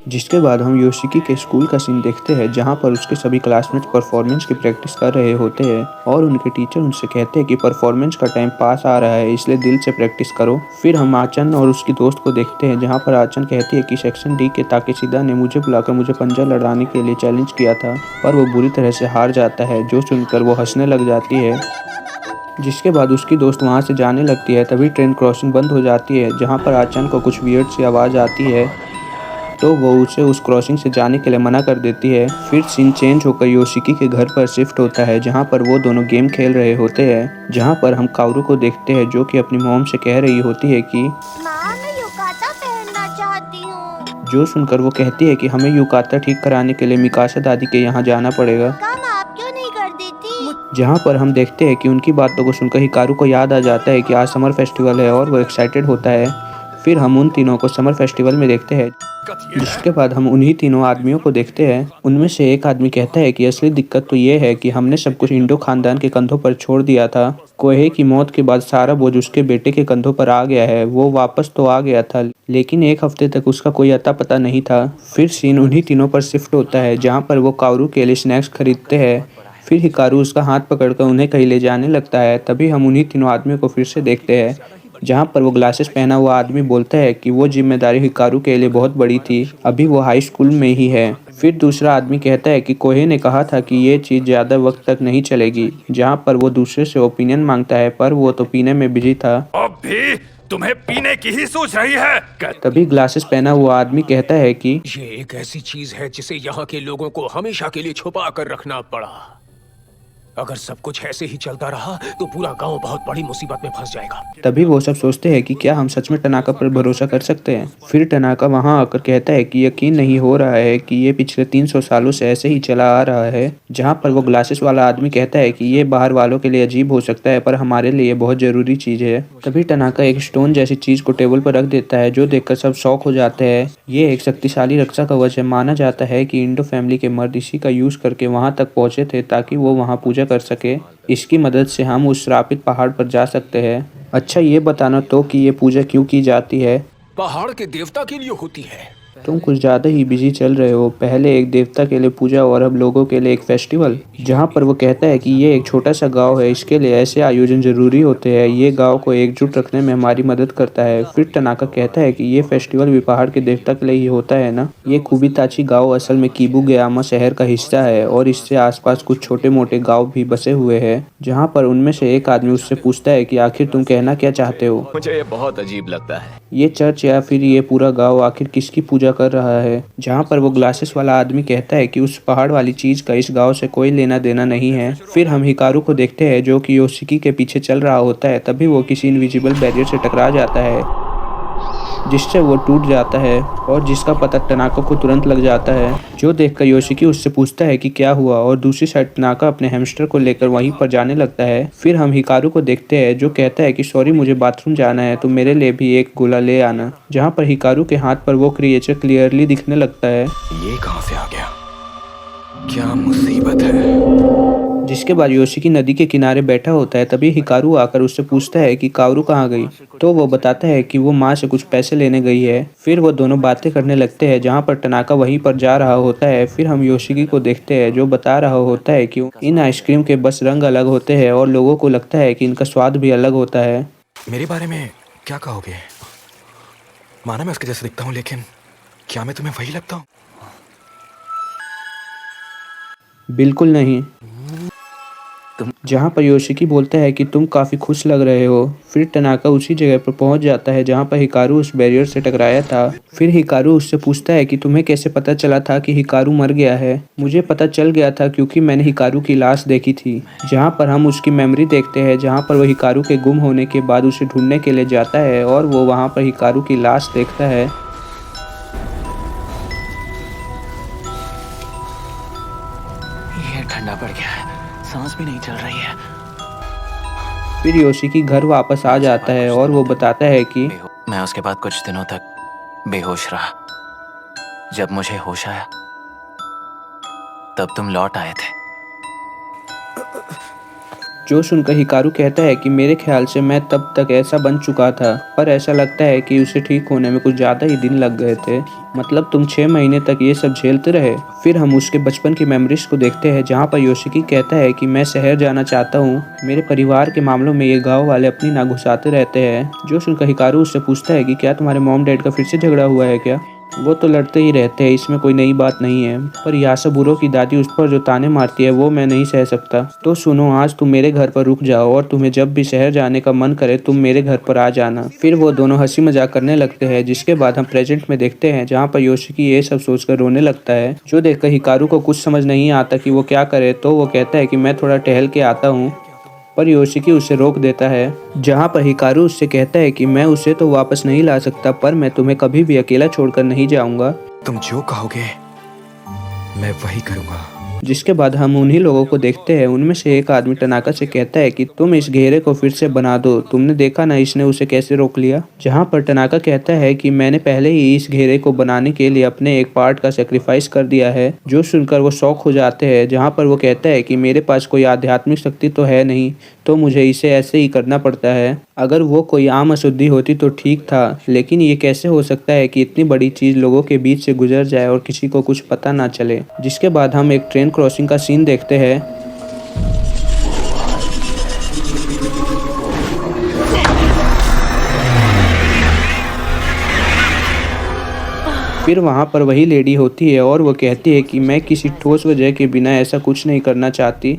जिसके बाद हम योशिकी के स्कूल का सीन देखते हैं जहाँ पर उसके सभी क्लासमेट्स परफॉर्मेंस की प्रैक्टिस कर रहे होते हैं और उनके टीचर उनसे कहते हैं कि परफॉर्मेंस का टाइम पास आ रहा है, इसलिए दिल से प्रैक्टिस करो। फिर हम आचन और उसकी दोस्त को देखते हैं जहाँ पर आचन कहती है कि सेक्शन डी के ताकेशिदा ने मुझे बुलाकर मुझे पंजा लड़ाने के लिए चैलेंज किया था, पर वो बुरी तरह से हार जाता है, जो सुनकर वो हंसने लग जाती है। जिसके बाद उसकी दोस्त वहाँ से जाने लगती है। तभी ट्रेन क्रॉसिंग बंद हो जाती है जहाँ पर आचन को कुछ वियर्ड सी आवाज़ आती है, तो वो उसे उस क्रॉसिंग से जाने के लिए मना कर देती है। फिर सीन चेंज होकर योशिकी के घर पर शिफ्ट होता है जहाँ पर वो दोनों गेम खेल रहे होते हैं, जहाँ पर हम काओरू को देखते हैं जो कि अपनी मॉम से कह रही होती है कि माँ, मैं युकाता पहनना चाहती हूँ। जो सुनकर वो कहती है कि हमें युकाता ठीक कराने के लिए मिकासा दादी के यहाँ जाना पड़ेगा। काम आप क्यों नहीं कर देती? जहाँ पर हम देखते हैं कि उनकी बातों को सुनकर हिकारू को याद आ जाता है कि आज समर फेस्टिवल है और वो एक्साइटेड होता है। फिर हम उन तीनों को समर फेस्टिवल में देखते हैं, जिसके बाद हम उन्हीं तीनों आदमियों को देखते हैं। उनमें से एक आदमी कहता है कि असली दिक्कत तो ये है कि हमने सब कुछ इंडो खानदान के कंधों पर छोड़ दिया था। कोहे की मौत के बाद सारा बोझ उसके बेटे के कंधों पर आ गया है। वो वापस तो आ गया था, लेकिन एक हफ्ते तक उसका कोई अता पता नहीं था। फिर सीन उन्हीं तीनों पर शिफ्ट होता है जहाँ पर वो काओरू के लिए स्नैक्स खरीदते हैं। फिर हिकारू उसका हाथ पकड़कर उन्हें कहीं ले जाने लगता है। तभी हम उन्हीं तीनों आदमियों को फिर से देखते हैं जहाँ पर वो ग्लासेस पहना हुआ आदमी बोलता है कि वो जिम्मेदारी हिकारू के लिए बहुत बड़ी थी, अभी वो हाई स्कूल में ही है। फिर दूसरा आदमी कहता है कि कोहे ने कहा था कि ये चीज़ ज़्यादा वक्त तक नहीं चलेगी, जहाँ पर वो दूसरे से ओपिनियन मांगता है, पर वो तो पीने में बिजी था। अब भी तुम्हें पीने की ही सोच रही है? तभी ग्लासेस पहना हुआ आदमी कहता है कि ये एक ऐसी चीज है जिसे यहाँ के लोगों को हमेशा के लिए छुपा कर रखना पड़ा। अगर सब कुछ ऐसे ही चलता रहा तो पूरा गांव बहुत बड़ी मुसीबत में फंस जाएगा। तभी वो सब सोचते हैं कि क्या हम सच में टनाका पर भरोसा कर सकते हैं। फिर टनाका वहां आकर कहता है कि यकीन नहीं हो रहा है कि ये पिछले 300 सालों से ऐसे ही चला आ रहा है। जहां पर वो ग्लासेस वाला आदमी कहता है कि ये बाहर वालों के लिए अजीब हो सकता है, पर हमारे लिए बहुत जरूरी चीज है। तभी टनाका एक स्टोन जैसी चीज को टेबल पर रख देता है, जो देखकर सब शॉक हो जाते हैं। ये एक शक्तिशाली रक्षा कवच है। माना जाता है कि इंडो फैमिली के मर्द इसी का यूज करके वहां तक पहुंचे थे ताकि वो वहां पूजा कर सके। इसकी मदद से हम उस श्रापित पहाड़ पर जा सकते हैं। अच्छा, ये बताना तो कि ये पूजा क्यों की जाती है? पहाड़ के देवता के लिए होती है। तुम कुछ ज़्यादा ही बिजी चल रहे हो। पहले एक देवता के लिए पूजा और अब लोगों के लिए एक फेस्टिवल। जहाँ पर वो कहता है कि ये एक छोटा सा गांव है, इसके लिए ऐसे आयोजन जरूरी होते हैं। ये गांव को एकजुट रखने में हमारी मदद करता है। फिर टनाका कहता है कि ये फेस्टिवल भी पहाड़ के देवता के लिए ही होता है ना। ये कुबिताची गाँव असल में किबुगयामा शहर का हिस्सा है और इससे आसपास कुछ छोटे मोटे गाँव भी बसे हुए हैं। जहाँ पर उनमें से एक आदमी उससे पूछता है कि आखिर तुम कहना क्या चाहते हो? मुझे ये बहुत अजीब लगता है। ये चर्च या फिर ये पूरा गांव आखिर किसकी पूजा कर रहा है? जहाँ पर वो ग्लासेस वाला आदमी कहता है कि उस पहाड़ वाली चीज का इस गांव से कोई लेना देना नहीं है। फिर हम हिकारू को देखते हैं जो कि योशिकी के पीछे चल रहा होता है। तभी वो किसी इनविजिबल बैरियर से टकरा जाता है, जिससे वो टूट जाता है और जिसका पता टनाका को तुरंत लग जाता है। जो देखकर योशिकी उससे पूछता है कि क्या हुआ, और दूसरी साइड टनाका अपने हैमस्टर को लेकर वहीं पर जाने लगता है। फिर हम हिकारू को देखते हैं जो कहता है कि सॉरी, मुझे बाथरूम जाना है, तो मेरे लिए भी एक गोला ले आना। जहाँ पर हिकारू के हाथ पर वो क्रिएचर क्लियरली दिखने लगता है। ये कहाँ से आ गया? क्या मुसीबत है? जिसके बाद योशिकी नदी के किनारे बैठा होता है। तभी हिकारू आकर उससे पूछता है कि काओरू कहाँ गई, तो वो बताता है कि वो माँ से कुछ पैसे लेने गई है। फिर वो दोनों बातें करने लगते हैं जहाँ पर टनाका वहीं पर जा रहा होता है। फिर हम योशिकी को देखते हैं जो बता रहा होता है कि इन आइसक्रीम के बस रंग अलग होते हैं और लोगों को लगता है कि इनका स्वाद भी अलग होता है। मेरे बारे में क्या कहोगे? माना मैं उसके जैसे दिखता हूँ, लेकिन क्या मैं तुम्हें वही लगता हूँ? बिल्कुल नहीं। जहाँ पर योशिकी बोलता है कि तुम काफी खुश लग रहे हो। फिर टनाका उसी जगह पर पहुंच जाता है जहाँ पर हिकारू उस बैरियर से टकराया था। फिर हिकारू उससे पूछता है कि तुम्हें कैसे पता चला था कि हिकारू मर गया है? मुझे पता चल गया था क्योंकि मैंने हिकारू की लाश देखी थी। जहाँ पर हम उसकी मेमोरी देखते हैं जहाँ पर वो हिकारू के गुम होने के बाद उसे ढूंढने के लिए जाता है और वो वहाँ पर हिकारू की लाश देखता है। ये ठंडा पड़ गया है, सांस भी नहीं चल रही है। फिर योशिकी घर वापस आ जाता है और वो बताता है कि मैं उसके बाद कुछ दिनों तक बेहोश रहा। जब मुझे होश आया तब तुम लौट आए थे। जो सुनकर हिकारू कहता है कि मेरे ख्याल से मैं तब तक ऐसा बन चुका था, पर ऐसा लगता है कि उसे ठीक होने में कुछ ज़्यादा ही दिन लग गए थे। मतलब तुम 6 महीने तक ये सब झेलते रहे। फिर हम उसके बचपन की मेमोरीज को देखते हैं जहाँ पर योशिकी कहता है कि मैं शहर जाना चाहता हूँ, मेरे परिवार के मामलों में ये गाँव वाले अपनी ना घुसाते रहते हैं। जो सुनकर हिकारू उससे पूछता है कि क्या तुम्हारे मॉम डैड का फिर से झगड़ा हुआ है क्या? वो तो लड़ते ही रहते हैं, इसमें कोई नई बात नहीं है, पर यासुबुरो की दादी उस पर जो ताने मारती है वो मैं नहीं सह सकता। तो सुनो, आज तुम मेरे घर पर रुक जाओ और तुम्हें जब भी शहर जाने का मन करे तुम मेरे घर पर आ जाना। फिर वो दोनों हंसी मजाक करने लगते हैं, जिसके बाद हम प्रेजेंट में देखते हैं जहाँ पर योशिकी ये सब सोचकर रोने लगता है। जो देखकर हिकारू को कुछ समझ नहीं आता कि वो क्या करे, तो वो कहता है कि मैं थोड़ा टहल के आता हूँ, पर योशिकी उसे रोक देता है। जहाँ पर हिकारू उससे कहता है कि मैं उसे तो वापस नहीं ला सकता, पर मैं तुम्हें कभी भी अकेला छोड़कर नहीं जाऊंगा। तुम जो कहोगे मैं वही करूंगा। जिसके बाद हम उन्हीं लोगों को देखते हैं। उनमें से एक आदमी टनाका से कहता है कि तुम इस घेरे को फिर से बना दो, तुमने देखा ना इसने उसे कैसे रोक लिया। जहाँ पर टनाका कहता है कि मैंने पहले ही इस घेरे को बनाने के लिए अपने एक पार्ट का सेक्रीफाइस कर दिया है। जो सुनकर वो शौक हो जाते हैं। जहाँ पर वो कहता है कि मेरे पास कोई आध्यात्मिक शक्ति तो है नहीं, तो मुझे इसे ऐसे ही करना पड़ता है। अगर वो कोई आम अशुद्धि होती तो ठीक था, लेकिन ये कैसे हो सकता है कि इतनी बड़ी चीज लोगों के बीच से गुजर जाए और किसी को कुछ पता ना चले। जिसके बाद हम एक ट्रेन क्रॉसिंग का सीन देखते हैं। फिर वहाँ पर वही लेडी होती है और वो कहती है कि मैं किसी ठोस वजह के बिना ऐसा कुछ नहीं करना चाहती।